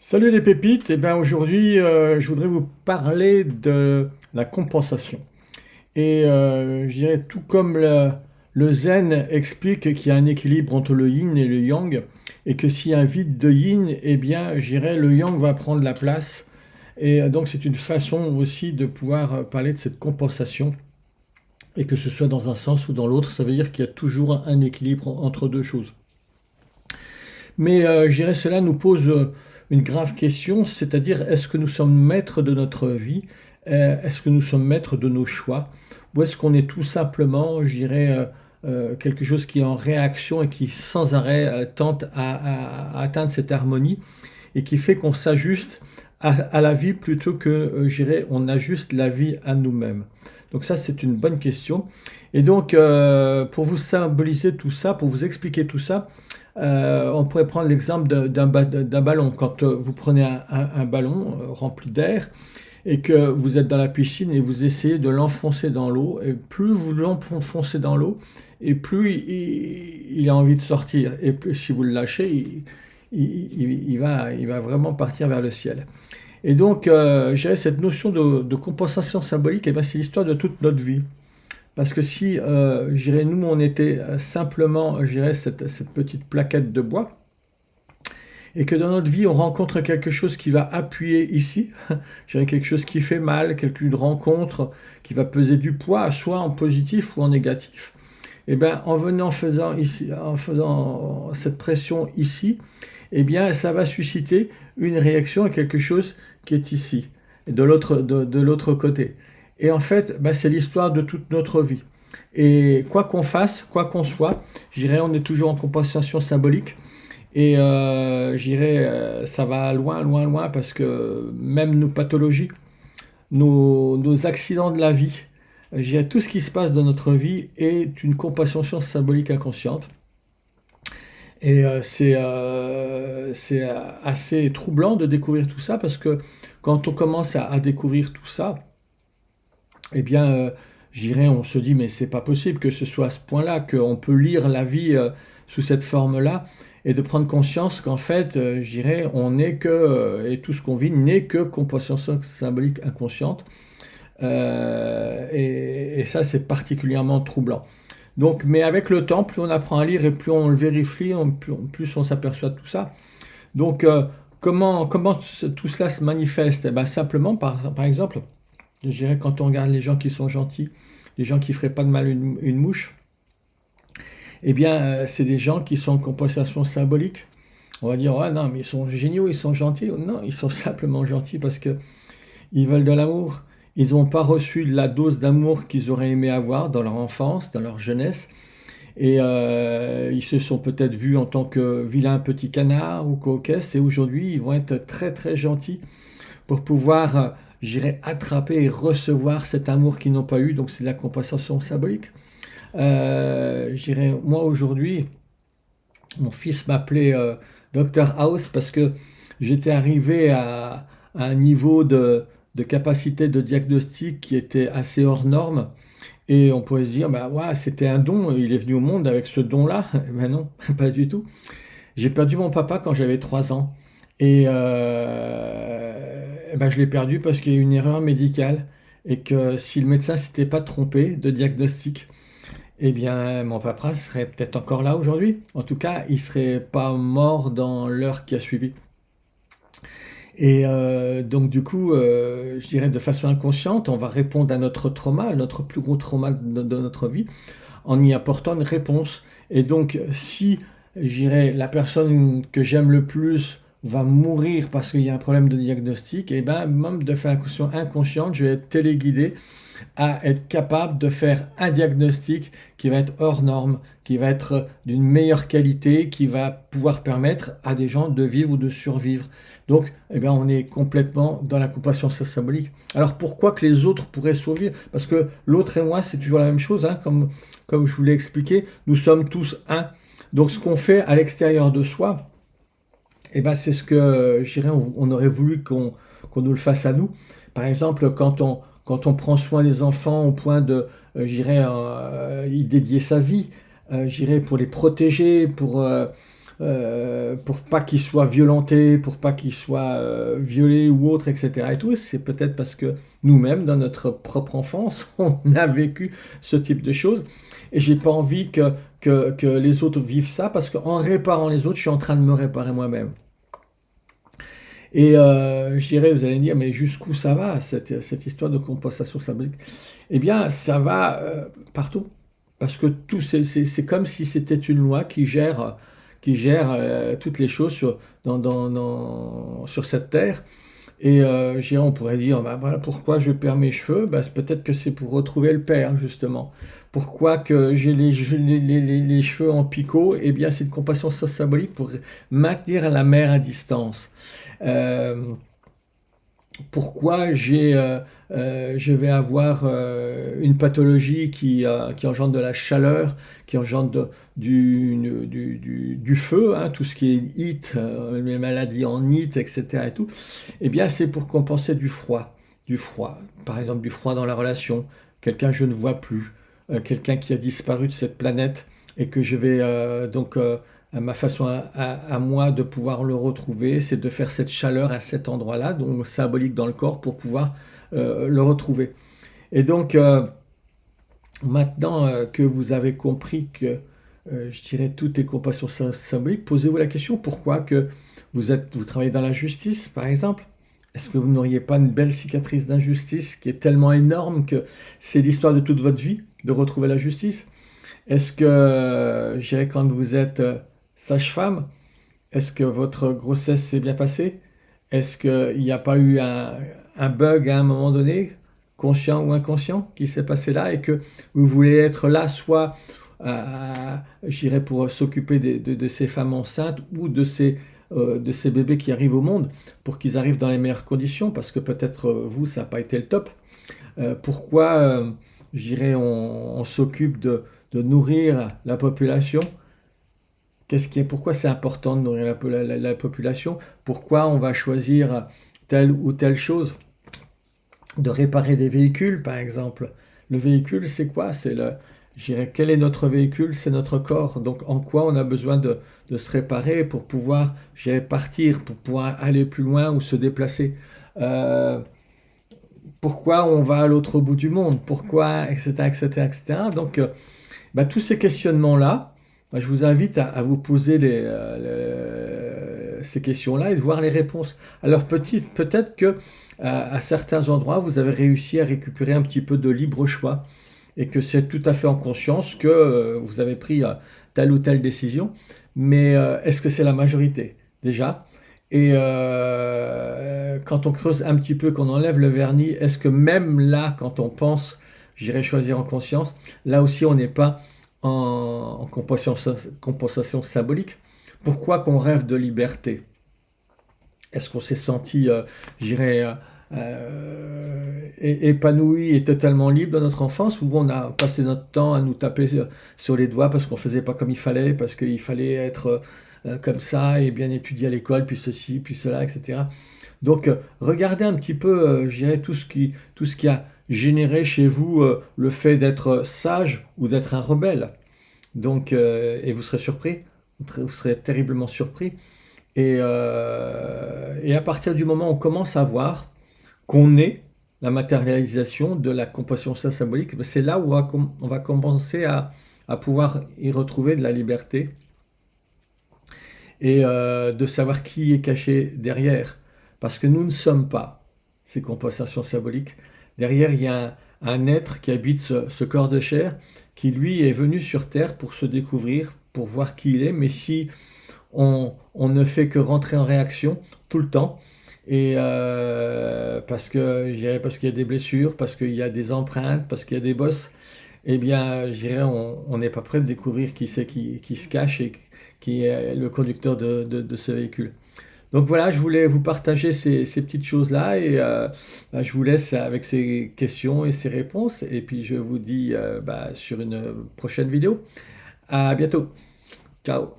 Salut les pépites, et bien aujourd'hui je voudrais vous parler de la compensation. Je dirais tout comme le zen explique qu'il y a un équilibre entre le yin et le yang, et que s'il y a un vide de yin, eh bien je dirais le yang va prendre la place. Donc c'est une façon aussi de pouvoir parler de cette compensation, et que ce soit dans un sens ou dans l'autre, ça veut dire qu'il y a toujours un équilibre entre deux choses. Mais je dirais cela nous pose une grave question, c'est-à-dire est-ce que nous sommes maîtres de notre vie? Est-ce que nous sommes maîtres de nos choix? Ou est-ce qu'on est tout simplement, je dirais, quelque chose qui est en réaction et qui sans arrêt tente à atteindre cette harmonie et qui fait qu'on s'ajuste à la vie plutôt que, je dirais, on ajuste la vie à nous-mêmes. Donc ça, c'est une bonne question. Et donc, pour vous symboliser tout ça, pour vous expliquer tout ça, on pourrait prendre l'exemple d'un ballon. Quand vous prenez un ballon rempli d'air et que vous êtes dans la piscine et vous essayez de l'enfoncer dans l'eau, et plus vous l'enfoncez dans l'eau, et plus il a envie de sortir. Et plus si vous le lâchez, il va vraiment partir vers le ciel. Et donc, j'ai cette notion de compensation symbolique, et ben, c'est l'histoire de toute notre vie. Parce que si, je dirais, nous, on était simplement, je dirais, cette petite plaquette de bois, et que dans notre vie, on rencontre quelque chose qui va appuyer ici, je dirais quelque chose qui fait mal, une rencontre qui va peser du poids, soit en positif ou en négatif, et bien, en faisant cette pression ici, eh bien, ça va susciter une réaction à quelque chose qui est ici, de l'autre côté. Et en fait, bah, c'est l'histoire de toute notre vie. Et quoi qu'on fasse, quoi qu'on soit, je dirais, on est toujours en compensation symbolique. Et je dirais, ça va loin, loin, loin, parce que même nos pathologies, nos accidents de la vie, je dirais, tout ce qui se passe dans notre vie est une compensation symbolique inconsciente. Et c'est assez troublant de découvrir tout ça, parce que quand on commence à découvrir tout ça, eh bien, j'irais, on se dit, mais c'est pas possible que ce soit à ce point-là, qu'on peut lire la vie sous cette forme-là, et de prendre conscience qu'en fait, j'irais, on n'est que, et tout ce qu'on vit n'est que compensation symbolique inconsciente. Et ça, c'est particulièrement troublant. Donc, mais avec le temps, plus on apprend à lire et plus on le vérifie, plus on s'aperçoit de tout ça. Donc, comment tout cela se manifeste? Eh ben, simplement, par exemple, je dirais quand on regarde les gens qui sont gentils, les gens qui ne feraient pas de mal une mouche, eh bien, c'est des gens qui sont en compensation symbolique. On va dire, ah non, mais ils sont géniaux, ils sont gentils. Non, ils sont simplement gentils parce qu'ils veulent de l'amour. Ils n'ont pas reçu la dose d'amour qu'ils auraient aimé avoir dans leur enfance, dans leur jeunesse. Et ils se sont peut-être vus en tant que vilains petits canards ou coquesses. Et aujourd'hui, ils vont être très très gentils pour pouvoir, j'irais, attraper et recevoir cet amour qu'ils n'ont pas eu. Donc c'est de la compensation symbolique. J'irais, moi aujourd'hui, mon fils m'appelait Dr House parce que j'étais arrivé à un niveau de capacité de diagnostic qui était assez hors norme. Et on pourrait se dire, bah ouais, c'était un don, il est venu au monde avec ce don-là. Ben non, pas du tout. J'ai perdu mon papa quand j'avais 3 ans. Et ben je l'ai perdu parce qu'il y a eu une erreur médicale. Et que si le médecin s'était pas trompé de diagnostic, eh bien mon papa serait peut-être encore là aujourd'hui. En tout cas, il serait pas mort dans l'heure qui a suivi. Et donc du coup, je dirais de façon inconsciente, on va répondre à notre trauma, notre plus gros trauma de notre vie, en y apportant une réponse. Et donc, si, je dirais, la personne que j'aime le plus va mourir parce qu'il y a un problème de diagnostic, et ben même de façon inconsciente, je vais être téléguidé à être capable de faire un diagnostic qui va être hors norme, qui va être d'une meilleure qualité, qui va pouvoir permettre à des gens de vivre ou de survivre. Donc, eh bien, on est complètement dans la compassion symbolique. Alors pourquoi que les autres pourraient survivre? Parce que l'autre et moi, c'est toujours la même chose, hein, comme je vous l'ai expliqué, nous sommes tous un. Donc ce qu'on fait à l'extérieur de soi, eh ben, c'est ce que, je dirais, on aurait voulu qu'on nous le fasse à nous. Par exemple, quand on prend soin des enfants au point de, je dirais, y dédier sa vie, je dirais, pour les protéger, pour pour pas qu'ils soient violentés, pour pas qu'ils soient violés ou autres, etc. Et tout, c'est peut-être parce que nous-mêmes, dans notre propre enfance, on a vécu ce type de choses. Et j'ai pas envie que les autres vivent ça, parce qu'en réparant les autres, je suis en train de me réparer moi-même. Et je dirais, vous allez me dire, mais jusqu'où ça va, cette histoire de compensation symbolique? Eh bien, ça va partout. Parce que tout, c'est comme si c'était une loi qui gère toutes les choses sur cette terre. Et je dirais, on pourrait dire, bah, voilà, pourquoi je perds mes cheveux? Bah, peut-être que c'est pour retrouver le père, justement. Pourquoi que j'ai les cheveux en picot? Eh bien, c'est une compassion symbolique pour maintenir la mère à distance. Euh, Pourquoi je vais avoir une pathologie qui engendre de la chaleur, qui engendre du feu, hein, tout ce qui est heat, les maladies en heat, etc. et tout, eh bien c'est pour compenser du froid, par exemple du froid dans la relation, quelqu'un que je ne vois plus, quelqu'un qui a disparu de cette planète et que je vais à ma façon à moi de pouvoir le retrouver, c'est de faire cette chaleur à cet endroit-là, donc symbolique dans le corps, pour pouvoir le retrouver. Et donc, maintenant que vous avez compris que, je dirais, tout est compassion symbolique, posez-vous la question, pourquoi que vous travaillez dans la justice, par exemple? Est-ce que vous n'auriez pas une belle cicatrice d'injustice qui est tellement énorme que c'est l'histoire de toute votre vie, de retrouver la justice? Est-ce que, je dirais, quand vous êtes sage-femme, est-ce que votre grossesse s'est bien passée? Est-ce qu'il n'y a pas eu un bug à un moment donné, conscient ou inconscient, qui s'est passé là et que vous voulez être là, soit, je dirais, pour s'occuper de ces femmes enceintes ou de ces bébés qui arrivent au monde, pour qu'ils arrivent dans les meilleures conditions, parce que peut-être vous, ça n'a pas été le top. Pourquoi, je dirais, on s'occupe de nourrir la population? Pourquoi c'est important de nourrir la population? Pourquoi on va choisir telle ou telle chose? De réparer des véhicules, par exemple. Le véhicule, c'est quoi? Je dirais, quel est notre véhicule? C'est notre corps. Donc, en quoi on a besoin de se réparer pour pouvoir, je dirais, partir, pour pouvoir aller plus loin ou se déplacer? Euh, Pourquoi on va à l'autre bout du monde? Pourquoi, etc., etc., etc. Donc, bah, tous ces questionnements-là, bah, je vous invite à vous poser ces questions-là et de voir les réponses. Alors peut-être que à certains endroits, vous avez réussi à récupérer un petit peu de libre choix et que c'est tout à fait en conscience que vous avez pris telle ou telle décision. Mais est-ce que c'est la majorité déjà? Et quand on creuse un petit peu, qu'on enlève le vernis, est-ce que même là, quand on pense, j'irai choisir en conscience, là aussi on n'est pas en compensation symbolique? Pourquoi qu'on rêve de liberté? Est-ce qu'on s'est senti, j'irais, épanoui et totalement libre dans notre enfance, ou on a passé notre temps à nous taper sur les doigts parce qu'on faisait pas comme il fallait, parce qu'il fallait être comme ça et bien étudier à l'école, puis ceci, puis cela, etc. Donc, regardez un petit peu, je dirais, tout ce qui a généré chez vous le fait d'être sage ou d'être un rebelle. Donc, et vous serez surpris, vous serez terriblement surpris. Et à partir du moment où on commence à voir qu'on est la matérialisation de la compassion symbolique, ben c'est là où on va commencer à pouvoir y retrouver de la liberté et de savoir qui est caché derrière. Parce que nous ne sommes pas ces compensations symboliques. Derrière, il y a un être qui habite ce corps de chair, qui lui est venu sur Terre pour se découvrir, pour voir qui il est, mais si on ne fait que rentrer en réaction tout le temps, et parce qu'il y a des blessures, parce qu'il y a des empreintes, parce qu'il y a des bosses, eh bien, je dirais, on n'est pas prêt de découvrir qui c'est qui se cache et qui est le conducteur de ce véhicule. Donc voilà, je voulais vous partager ces petites choses-là et je vous laisse avec ces questions et ces réponses. Et puis je vous dis sur une prochaine vidéo. À bientôt. Ciao.